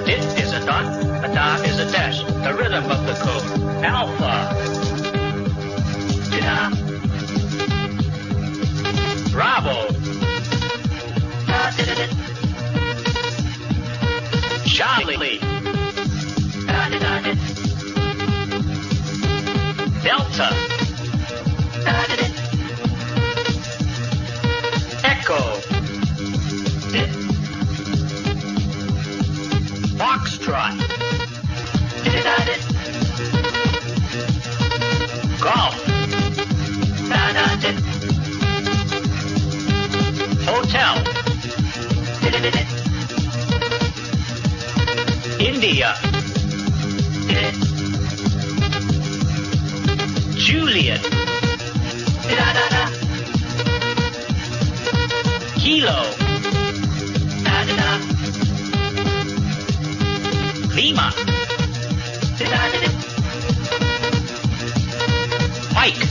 Dit is a dot, a da is a dash, the rhythm of the code. Alpha. Da. Bravo. Da, da, da, da. Charlie. Da, da, da, da. Delta. Da, da, da. Echo. Da. Foxtrot. Da, da, da. Golf. Da, da, da. Hotel. Da, da, da, da. India. Da. Juliet. Da, da, da. Kilo. Da, da, da. Lima. Da, da, da. Mike.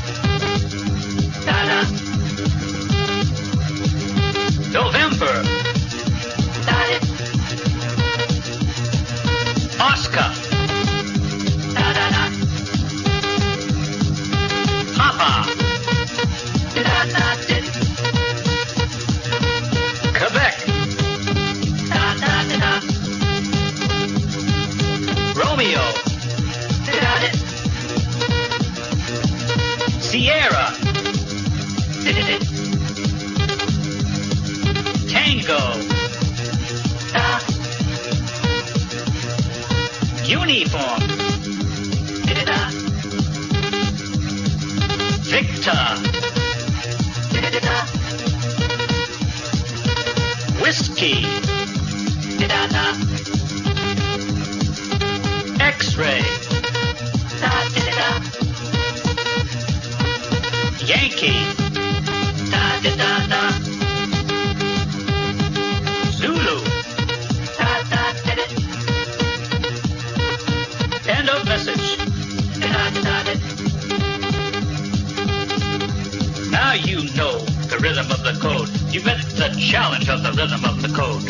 Da, da. November. Da, da. Oscar. Da, da, da. Papa. Da, da, da. Quebec. Da, da, da, da. Romeo. Da, da, da. Sierra. Da, da, da. Tango. Da. Uniform. Da, da, da. Victor. Da, da, da. Whiskey. Da, da, da. X-ray. Da, da, da, da. Yankee. Da, da, da, da. Zulu. Da, da, da, da. End of message. Da, da, da, da. Now you know the rhythm of the code. You met the challenge of the rhythm of the code.